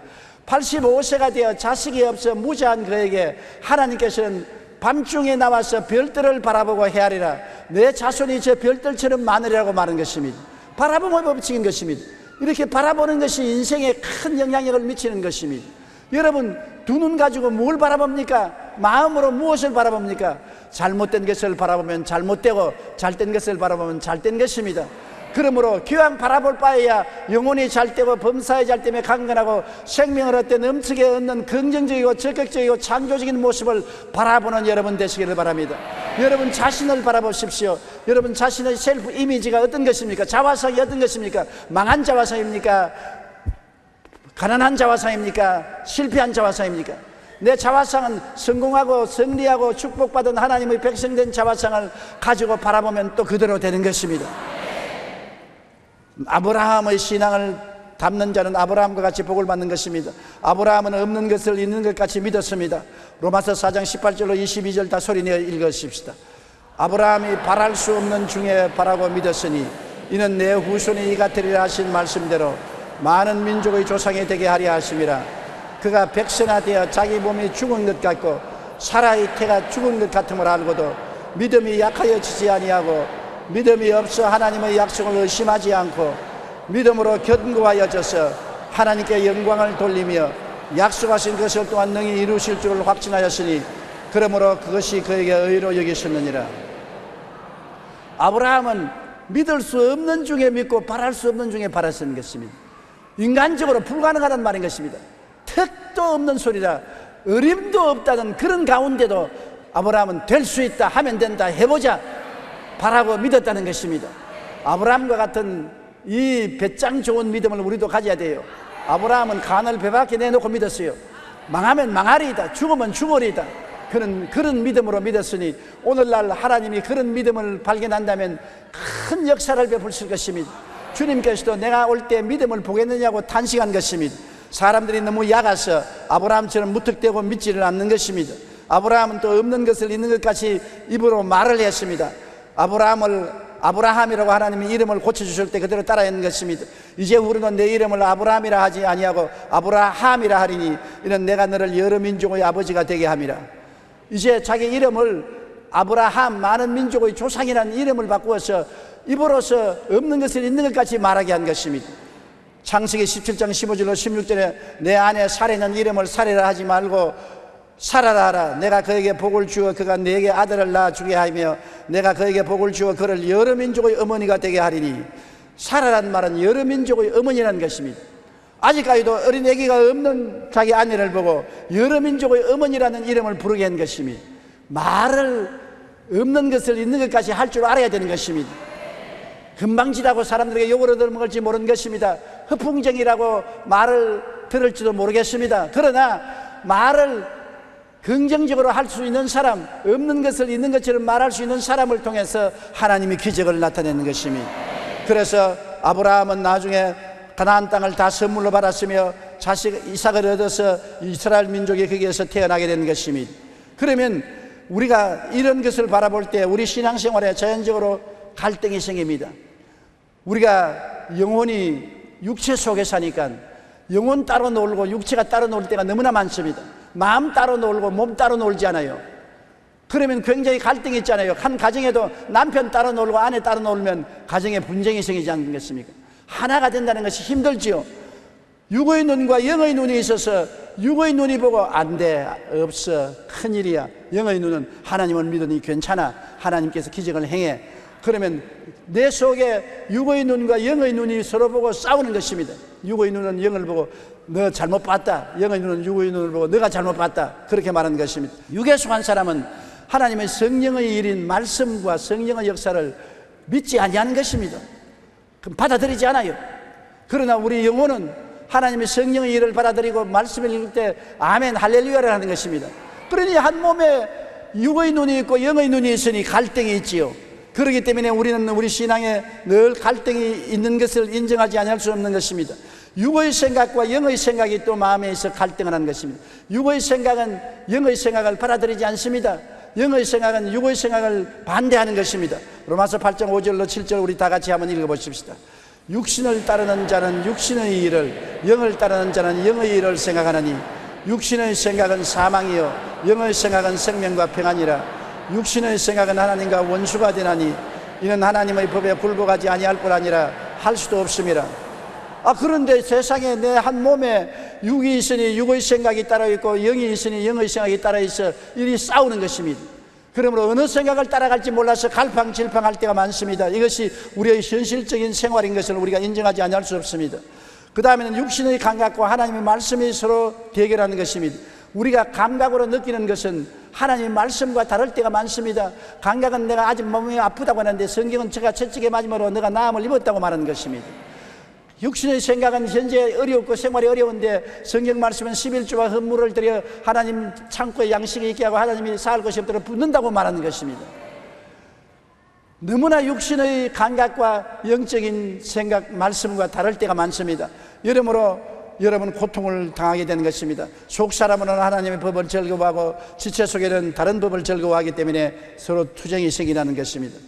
85세가 되어 자식이 없어 무자한 그에게 하나님께서는 밤중에 나와서 별들을 바라보고 헤아리라. 내 자손이 저 별들처럼 많으리라고 말한 것입니다. 바라봄의 법칙인 것입니다. 이렇게 바라보는 것이 인생에 큰 영향력을 미치는 것입니다. 여러분, 두 눈 가지고 뭘 바라봅니까? 마음으로 무엇을 바라봅니까? 잘못된 것을 바라보면 잘못되고 잘된 것을 바라보면 잘된 것입니다. 그러므로 교양 바라볼 바에야 영혼이 잘되고 범사에 잘되며 강건하고 생명을 얻되 넘치게 얻는 긍정적이고 적극적이고 창조적인 모습을 바라보는 여러분 되시기를 바랍니다. 여러분 자신을 바라보십시오. 여러분 자신의 셀프 이미지가 어떤 것입니까? 자화상이 어떤 것입니까? 망한 자화상입니까? 가난한 자화상입니까? 실패한 자화상입니까? 내 자화상은 성공하고 승리하고 축복받은 하나님의 백성된 자화상을 가지고 바라보면 또 그대로 되는 것입니다. 아브라함의 신앙을 담는 자는 아브라함과 같이 복을 받는 것입니다. 아브라함은 없는 것을 있는 것 같이 믿었습니다. 로마서 4장 18절로 22절 다 소리내어 읽으십시다. 아브라함이 바랄 수 없는 중에 바라고 믿었으니 이는 내 후손이 이 같으리라 하신 말씀대로 많은 민족의 조상이 되게 하려 하심이라. 그가 백선화되어 자기 몸이 죽은 것 같고 사라의 태가 죽은 것 같음을 알고도 믿음이 약하여지지 아니하고 믿음이 없어 하나님의 약속을 의심하지 않고 믿음으로 견고하여져서 하나님께 영광을 돌리며 약속하신 것을 또한 능히 이루실 줄을 확증하였으니 그러므로 그것이 그에게 의로 여기셨느니라. 아브라함은 믿을 수 없는 중에 믿고 바랄 수 없는 중에 바랐던 것입니다. 인간적으로 불가능하다는 말인 것입니다. 택도 없는 소리라 어림도 없다는 그런 가운데도 아브라함은 될 수 있다, 하면 된다, 해보자 바라고 믿었다는 것입니다. 아브라함과 같은 이 배짱 좋은 믿음을 우리도 가져야 돼요. 아브라함은 간을 배 밖에 내놓고 믿었어요. 망하면 망하리이다, 죽으면 죽으리이다. 그런 믿음으로 믿었으니 오늘날 하나님이 그런 믿음을 발견한다면 큰 역사를 베푸실 것입니다. 주님께서도 내가 올 때 믿음을 보겠느냐고 탄식한 것입니다. 사람들이 너무 약해서 아브라함처럼 무턱대고 믿지를 않는 것입니다. 아브라함은 또 없는 것을 있는 것 같이 입으로 말을 했습니다. 아브라함이라고 하나님이 이름을 고쳐주실 때 그대로 따라했는 것입니다. 이제 우리는 내 이름을 아브라함이라 하지 아니하고 아브라함이라 하리니 이는 내가 너를 여러 민족의 아버지가 되게 함이라. 이제 자기 이름을 아브라함, 많은 민족의 조상이라는 이름을 바꾸어서 입으로서 없는 것을 있는 것 같이 말하게 한 것입니다. 창세기 17장 15절로 16절에 내 아내 사레는 이름을 사레라 하지 말고 사라라 하라. 내가 그에게 복을 주어 그가 내게 아들을 낳아 주게 하며 내가 그에게 복을 주어 그를 여러 민족의 어머니가 되게 하리니. 사라란 말은 여러 민족의 어머니라는 것입니다. 아직까지도 어린 아기가 없는 자기 아내를 보고 여러 민족의 어머니라는 이름을 부르게 한 것입니다. 말을 없는 것을 있는 것까지 할 줄 알아야 되는 것입니다. 금방지라고 사람들에게 욕을 얻어먹을지 모르는 것입니다. 허풍쟁이라고 말을 들을지도 모르겠습니다. 그러나 말을 긍정적으로 할 수 있는 사람, 없는 것을 있는 것처럼 말할 수 있는 사람을 통해서 하나님이 기적을 나타내는 것입니다. 그래서 아브라함은 나중에 가나안 땅을 다 선물로 받았으며 자식 이삭을 얻어서 이스라엘 민족이 거기에서 태어나게 된 것입니다. 그러면 우리가 이런 것을 바라볼 때 우리 신앙생활에 자연적으로 갈등이 생깁니다. 우리가 영혼이 육체 속에 사니까 영혼 따로 놀고 육체가 따로 놀 때가 너무나 많습니다. 마음 따로 놀고 몸 따로 놀지 않아요. 그러면 굉장히 갈등이 있잖아요. 한 가정에도 남편 따로 놀고 아내 따로 놀면 가정에 분쟁이 생기지 않겠습니까? 하나가 된다는 것이 힘들지요. 육의 눈과 영의 눈이 있어서 육의 눈이 보고 안 돼, 없어, 큰일이야. 영의 눈은 하나님을 믿으니 괜찮아, 하나님께서 기적을 행해. 그러면 내 속에 육의 눈과 영의 눈이 서로 보고 싸우는 것입니다. 육의 눈은 영을 보고 너 잘못 봤다, 영의 눈은 육의 눈을 보고 너가 잘못 봤다, 그렇게 말하는 것입니다. 육에 속한 사람은 하나님의 성령의 일인 말씀과 성령의 역사를 믿지 아니하는 것입니다. 그럼 받아들이지 않아요. 그러나 우리 영혼은 하나님의 성령의 일을 받아들이고 말씀을 읽을 때 아멘 할렐루야를 하는 것입니다. 그러니 한 몸에 육의 눈이 있고 영의 눈이 있으니 갈등이 있지요. 그렇기 때문에 우리는 우리 신앙에 늘 갈등이 있는 것을 인정하지 않을 수 없는 것입니다. 육의 생각과 영의 생각이 또 마음에 있어 갈등을 하는 것입니다. 육의 생각은 영의 생각을 받아들이지 않습니다. 영의 생각은 육의 생각을 반대하는 것입니다. 로마서 8장 5절로 7절 우리 다 같이 한번 읽어보십시다. 육신을 따르는 자는 육신의 일을, 영을 따르는 자는 영의 일을 생각하느니 육신의 생각은 사망이요 영의 생각은 생명과 평안이라. 육신의 생각은 하나님과 원수가 되나니 이는 하나님의 법에 굴복하지 아니할 뿐 아니라 할 수도 없음이라. 그런데 세상에 내 한 몸에 육이 있으니 육의 생각이 따로 있고 영이 있으니 영의 생각이 따로 있어 이리 싸우는 것입니다. 그러므로 어느 생각을 따라갈지 몰라서 갈팡질팡할 때가 많습니다. 이것이 우리의 현실적인 생활인 것을 우리가 인정하지 아니할 수 없습니다. 그 다음에는 육신의 감각과 하나님의 말씀이 서로 대결하는 것입니다. 우리가 감각으로 느끼는 것은 하나님의 말씀과 다를 때가 많습니다. 감각은 내가 아직 몸이 아프다고 하는데 성경은 제가 채찍에 맞음으로 너가 나음을 입었다고 말하는 것입니다. 육신의 생각은 현재 어렵고 생활이 어려운데 성경 말씀은 11조와 헌물을 드려 하나님 창고에 양식이 있게 하고 하나님이 살 것이 없도록 붓는다고 말하는 것입니다. 너무나 육신의 감각과 영적인 생각, 말씀과 다를 때가 많습니다. 여러모로 여러분 고통을 당하게 되는 것입니다. 속 사람은 하나님의 법을 즐거워하고 지체 속에는 다른 법을 즐거워하기 때문에 서로 투쟁이 생기는 것입니다.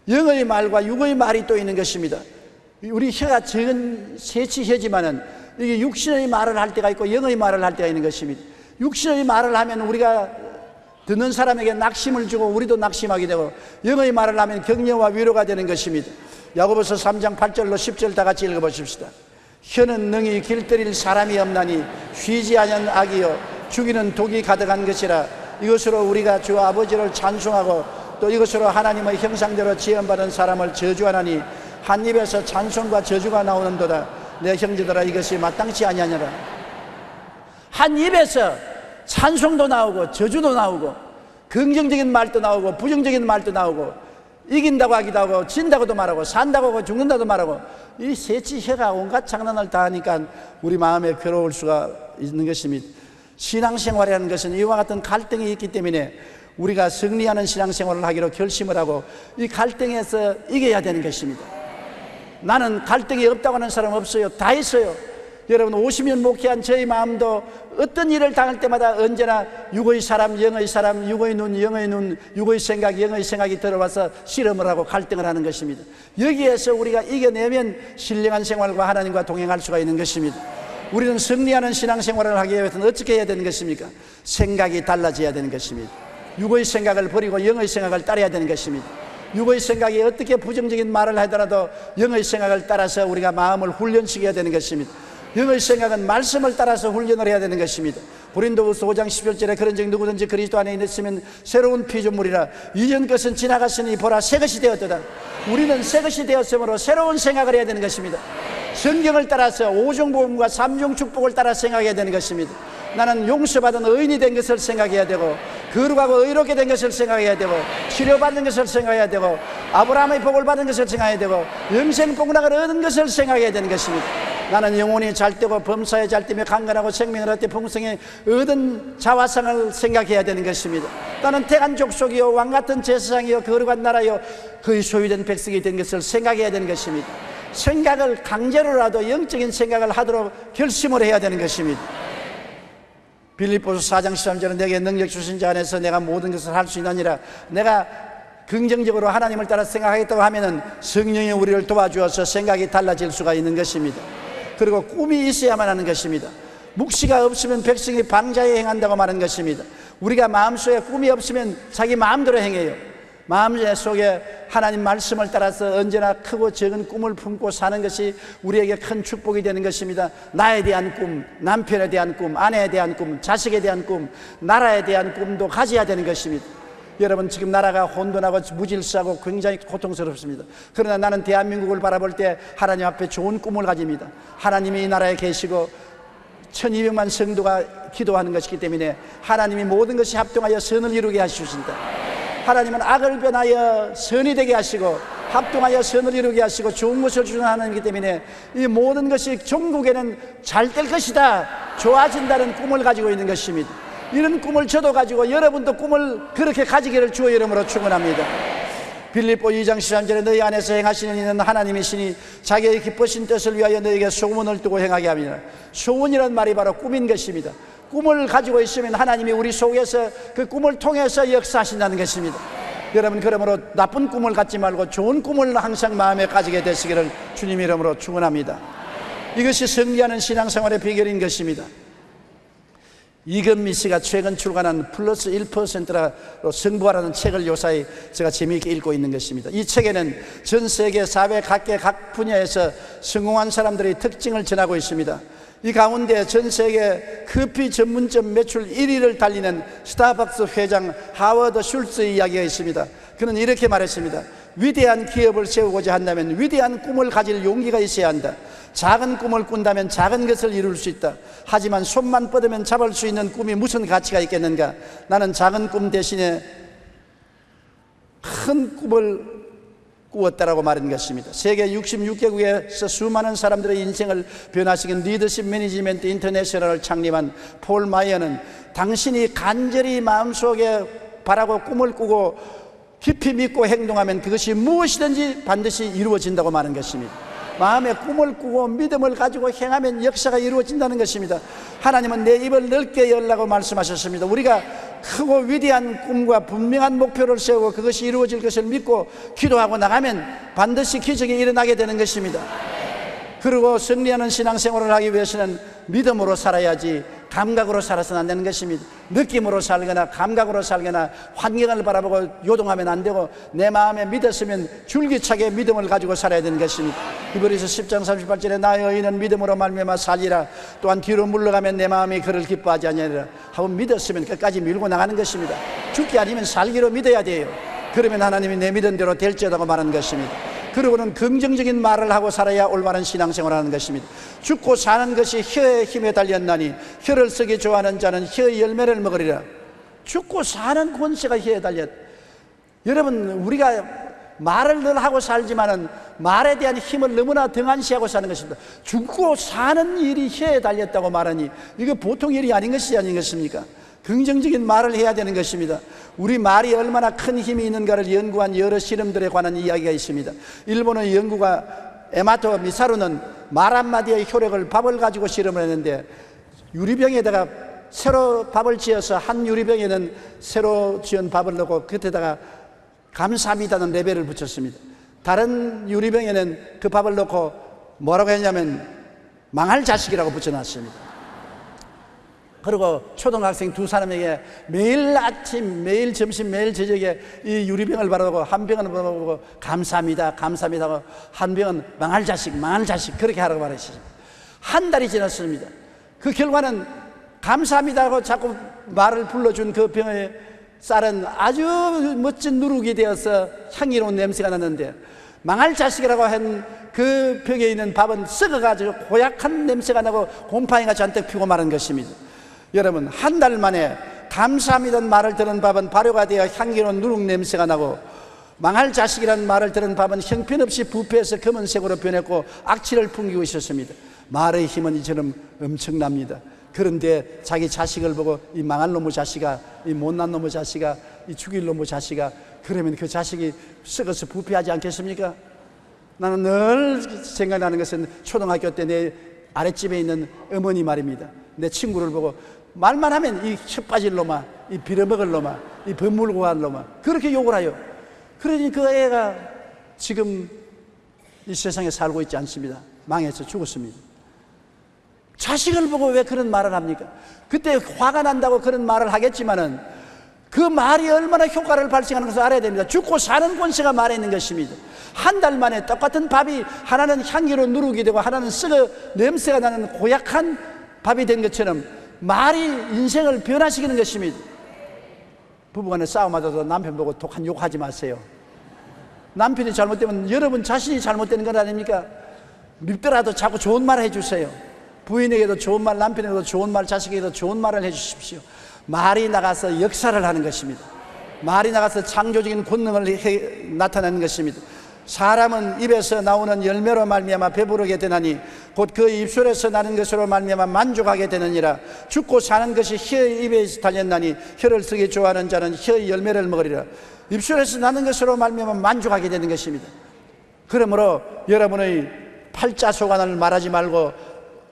영의 말과 육의 말이 또 있는 것입니다. 우리 혀가 적은 세치혀지만은 이게 육신의 말을 할 때가 있고 영의 말을 할 때가 있는 것입니다. 육신의 말을 하면 우리가 듣는 사람에게 낙심을 주고 우리도 낙심하게 되고 영의 말을 하면 격려와 위로가 되는 것입니다. 야고보서 3장 8절로 10절 다 같이 읽어보십시다. 혀는 능히 길들일 사람이 없나니 쉬지 아니한 악이요 죽이는 독이 가득한 것이라. 이것으로 우리가 주 아버지를 찬송하고 또 이것으로 하나님의 형상대로 지음받은 사람을 저주하나니 한 입에서 찬송과 저주가 나오는도다. 내 형제들아 이것이 마땅치 아니하니라. 한 입에서 찬송도 나오고 저주도 나오고 긍정적인 말도 나오고 부정적인 말도 나오고 이긴다고 하기도 하고 진다고도 말하고 산다고 하고 죽는다고 말하고 이 세치 혀가 온갖 장난을 다 하니까 우리 마음에 괴로울 수가 있는 것입니다. 신앙생활이라는 것은 이와 같은 갈등이 있기 때문에 우리가 승리하는 신앙생활을 하기로 결심을 하고 이 갈등에서 이겨야 되는 것입니다. 나는 갈등이 없다고 하는 사람 없어요. 다 있어요. 여러분 50년 목회한 저희 마음도 어떤 일을 당할 때마다 언제나 육의 사람, 영의 사람, 육의 눈, 영의 눈, 육의 생각, 영의 생각이 들어와서 실험을 하고 갈등을 하는 것입니다. 여기에서 우리가 이겨내면 신령한 생활과 하나님과 동행할 수가 있는 것입니다. 우리는 승리하는 신앙생활을 하기 위해서는 어떻게 해야 되는 것입니까? 생각이 달라져야 되는 것입니다. 육의 생각을 버리고 영의 생각을 따라야 되는 것입니다. 육의 생각이 어떻게 부정적인 말을 하더라도 영의 생각을 따라서 우리가 마음을 훈련시켜야 되는 것입니다. 영의 생각은 말씀을 따라서 훈련을 해야 되는 것입니다. 고린도후서 5장 10절에 그런즉 누구든지 그리스도 안에 있으면 새로운 피조물이라. 이전 것은 지나갔으니 보라 새 것이 되었도다. 우리는 새 것이 되었으므로 새로운 생각을 해야 되는 것입니다. 성경을 따라서 오종복음과 삼종 축복을 따라 생각해야 되는 것입니다. 나는 용서받은 의인이 된 것을 생각해야 되고 거룩하고 의롭게 된 것을 생각해야 되고 치료받는 것을 생각해야 되고 아브라함의 복을 받은 것을 생각해야 되고 영생 복락을 얻은 것을 생각해야 되는 것입니다. 나는 영혼이 잘되고 범사에 잘되며 강건하고 생명을 얻되 풍성히 얻은 자화상을 생각해야 되는 것입니다. 나는 택한 족속이요 왕같은 제사장이요 거룩한 나라요 그의 소유된 백성이 된 것을 생각해야 되는 것입니다. 생각을 강제로라도 영적인 생각을 하도록 결심을 해야 되는 것입니다. 빌립보서 4장 13절은 내게 능력 주신 자 안에서 내가 모든 것을 할 수 있느니라. 내가 긍정적으로 하나님을 따라 생각하겠다고 하면은 성령이 우리를 도와주어서 생각이 달라질 수가 있는 것입니다. 그리고 꿈이 있어야만 하는 것입니다. 묵시가 없으면 백성이 방자에 행한다고 말하는 것입니다. 우리가 마음속에 꿈이 없으면 자기 마음대로 행해요. 마음속에 하나님 말씀을 따라서 언제나 크고 적은 꿈을 품고 사는 것이 우리에게 큰 축복이 되는 것입니다. 나에 대한 꿈, 남편에 대한 꿈, 아내에 대한 꿈, 자식에 대한 꿈, 나라에 대한 꿈도 가져야 되는 것입니다. 여러분 지금 나라가 혼돈하고 무질서하고 굉장히 고통스럽습니다. 그러나 나는 대한민국을 바라볼 때 하나님 앞에 좋은 꿈을 가집니다. 하나님이 이 나라에 계시고 1200만 성도가 기도하는 것이기 때문에 하나님이 모든 것이 합동하여 선을 이루게 하시신다. 하나님은 악을 변하여 선이 되게 하시고 합동하여 선을 이루게 하시고 좋은 것을 주는 하나님이기 때문에 이 모든 것이 종국에는 잘 될 것이다, 좋아진다는 꿈을 가지고 있는 것입니다. 이런 꿈을 저도 가지고 여러분도 꿈을 그렇게 가지기를 주의 이름으로 축원합니다. 빌립보 2장 13절에 너희 안에서 행하시는 이는 하나님이시니 자기의 기쁘신 뜻을 위하여 너희에게 소원을 두고 행하게 합니다. 소원이라는 말이 바로 꿈인 것입니다. 꿈을 가지고 있으면 하나님이 우리 속에서 그 꿈을 통해서 역사하신다는 것입니다. 여러분, 그러므로 나쁜 꿈을 갖지 말고 좋은 꿈을 항상 마음에 가지게 되시기를 주님 이름으로 축원합니다. 이것이 승리하는 신앙생활의 비결인 것입니다. 이건미 씨가 최근 출간한 플러스 1%로 승부하라는 책을 요사이 제가 재미있게 읽고 있는 것입니다. 이 책에는 전 세계 사회 각 분야에서 성공한 사람들의 특징을 전하고 있습니다. 이 가운데 전 세계 커피 전문점 매출 1위를 달리는 스타벅스 회장 하워드 슐츠의 이야기가 있습니다. 그는 이렇게 말했습니다. 위대한 기업을 세우고자 한다면 위대한 꿈을 가질 용기가 있어야 한다. 작은 꿈을 꾼다면 작은 것을 이룰 수 있다. 하지만 손만 뻗으면 잡을 수 있는 꿈이 무슨 가치가 있겠는가. 나는 작은 꿈 대신에 큰 꿈을 꾸었다라고 말한 것입니다. 세계 66개국에서 수많은 사람들의 인생을 변화시킨 리더십 매니지먼트 인터내셔널을 창립한 폴 마이어는 당신이 간절히 마음속에 바라고 꿈을 꾸고 깊이 믿고 행동하면 그것이 무엇이든지 반드시 이루어진다고 말한 것입니다. 마음에 꿈을 꾸고 믿음을 가지고 행하면 역사가 이루어진다는 것입니다. 하나님은 내 입을 넓게 열라고 말씀하셨습니다. 우리가 크고 위대한 꿈과 분명한 목표를 세우고 그것이 이루어질 것을 믿고 기도하고 나가면 반드시 기적이 일어나게 되는 것입니다. 그리고 승리하는 신앙생활을 하기 위해서는 믿음으로 살아야지 감각으로 살아서는 안 되는 것입니다. 느낌으로 살거나 감각으로 살거나 환경을 바라보고 요동하면 안 되고 내 마음에 믿었으면 줄기차게 믿음을 가지고 살아야 되는 것입니다. 히브리서 10장 38절에 나의 의인은 믿음으로 말미암아 살리라. 또한 뒤로 물러가면 내 마음이 그를 기뻐하지 아니하리라 하고 믿었으면 끝까지 밀고 나가는 것입니다. 죽기 아니면 살기로 믿어야 돼요. 그러면 하나님이 내 믿은 대로 될지어다고 말하는 것입니다. 그리고는 긍정적인 말을 하고 살아야 올바른 신앙생활을 하는 것입니다. 죽고 사는 것이 혀의 힘에 달렸나니 혀를 쓰기 좋아하는 자는 혀의 열매를 먹으리라. 죽고 사는 권세가 혀에 달렸. 여러분, 우리가 말을 늘 하고 살지만은 말에 대한 힘을 너무나 등한시하고 사는 것입니다. 죽고 사는 일이 혀에 달렸다고 말하니 이거 보통 일이 아닌 것이 아니겠습니까? 긍정적인 말을 해야 되는 것입니다. 우리 말이 얼마나 큰 힘이 있는가를 연구한 여러 실험들에 관한 이야기가 있습니다. 일본의 연구가 에마토 미사루는 말 한마디의 효력을 밥을 가지고 실험을 했는데 유리병에다가 새로 밥을 지어서 한 유리병에는 새로 지은 밥을 넣고 그때다가 감사합니다는 레벨을 붙였습니다. 다른 유리병에는 그 밥을 넣고 뭐라고 했냐면 망할 자식이라고 붙여놨습니다. 그리고 초등학생 두 사람에게 매일 아침, 매일 점심, 매일 저녁에 이 유리병을 바라보고 한 병은 바라보고 감사합니다, 감사합니다 하고 한 병은 망할 자식, 망할 자식 그렇게 하라고 말했습니다. 한 달이 지났습니다. 그 결과는 감사합니다 하고 자꾸 말을 불러준 그 병의 쌀은 아주 멋진 누룩이 되어서 향기로운 냄새가 났는데 망할 자식이라고 한 그 벽에 있는 밥은 썩어가지고 고약한 냄새가 나고 곰팡이가 잔뜩 피고 마른 것입니다. 여러분, 한 달 만에 감사합니다는 말을 들은 밥은 발효가 되어 향기로운 누룩 냄새가 나고 망할 자식이라는 말을 들은 밥은 형편없이 부패해서 검은색으로 변했고 악취를 풍기고 있었습니다. 말의 힘은 이처럼 엄청납니다. 그런데 자기 자식을 보고 이 망할 놈의 자식아, 이 못난 놈의 자식아, 이 죽일 놈의 자식아, 그러면 그 자식이 썩어서 부패하지 않겠습니까? 나는 늘 생각나는 것은 초등학교 때 내 아랫집에 있는 어머니 말입니다. 내 친구를 보고 말만 하면 이 혀 빠질 놈아, 이 빌어먹을 놈아, 이 범물고 할 놈아 그렇게 욕을 해요. 그러니 그 애가 지금 이 세상에 살고 있지 않습니다. 망해서 죽었습니다. 자식을 보고 왜 그런 말을 합니까? 그때 화가 난다고 그런 말을 하겠지만은 그 말이 얼마나 효과를 발생하는 것을 알아야 됩니다. 죽고 사는 권세가 말에 있는 것입니다. 한 달 만에 똑같은 밥이 하나는 향기로 누룩이 되고 하나는 썩어 냄새가 나는 고약한 밥이 된 것처럼 말이 인생을 변화시키는 것입니다. 부부간에 싸움하다도 남편 보고 독한 욕하지 마세요. 남편이 잘못되면 여러분 자신이 잘못되는 건 아닙니까? 밉더라도 자꾸 좋은 말을 해주세요. 부인에게도 좋은 말, 남편에게도 좋은 말, 자식에게도 좋은 말을 해주십시오. 말이 나가서 역사를 하는 것입니다. 말이 나가서 창조적인 권능을 나타내는 것입니다. 사람은 입에서 나오는 열매로 말미암아 배부르게 되나니 곧 그 입술에서 나는 것으로 말미암아 만족하게 되느니라. 죽고 사는 것이 혀의 입에 달렸나니 혀를 쓰기 좋아하는 자는 혀의 열매를 먹으리라. 입술에서 나는 것으로 말미암아 만족하게 되는 것입니다. 그러므로 여러분의 팔자 소관을 말하지 말고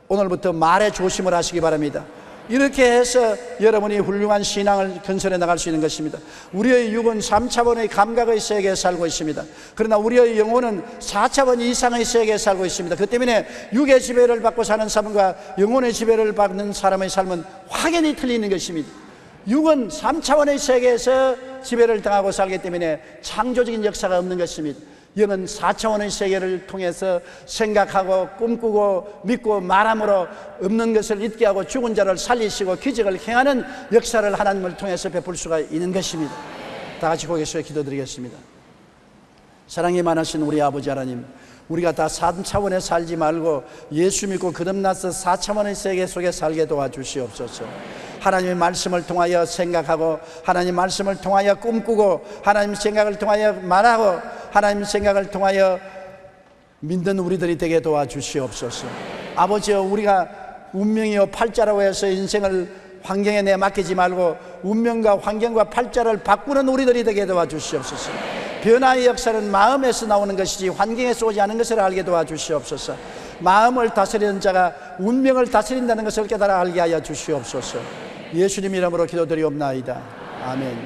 오늘부터 말에 조심을 하시기 바랍니다. 이렇게 해서 여러분이 훌륭한 신앙을 건설해 나갈 수 있는 것입니다. 우리의 육은 3차원의 감각의 세계에 살고 있습니다. 그러나 우리의 영혼은 4차원 이상의 세계에 살고 있습니다. 그 때문에 육의 지배를 받고 사는 삶과 영혼의 지배를 받는 사람의 삶은 확연히 틀리는 것입니다. 육은 3차원의 세계에서 지배를 당하고 살기 때문에 창조적인 역사가 없는 것입니다. 영은 4차원의 세계를 통해서 생각하고 꿈꾸고 믿고 말함으로 없는 것을 있게 하고 죽은 자를 살리시고 기적을 행하는 역사를 하나님을 통해서 베풀 수가 있는 것입니다. 다 같이 고개 숙여 기도드리겠습니다. 사랑이 많으신 우리 아버지 하나님, 우리가 다 3차원에 살지 말고 예수 믿고 거듭나서 4차원의 세계 속에 살게 도와주시옵소서. 하나님의 말씀을 통하여 생각하고, 하나님 말씀을 통하여 꿈꾸고, 하나님 생각을 통하여 말하고, 하나님 생각을 통하여 믿는 우리들이 되게 도와주시옵소서. 아버지여, 우리가 운명이요 팔자라고 해서 인생을 환경에 내 맡기지 말고 운명과 환경과 팔자를 바꾸는 우리들이 되게 도와주시옵소서. 변화의 역사는 마음에서 나오는 것이지 환경에서 오지 않은 것을 알게 도와주시옵소서. 마음을 다스리는 자가 운명을 다스린다는 것을 깨달아 알게 하여 주시옵소서. 예수님 이름으로 기도드리옵나이다. 아멘.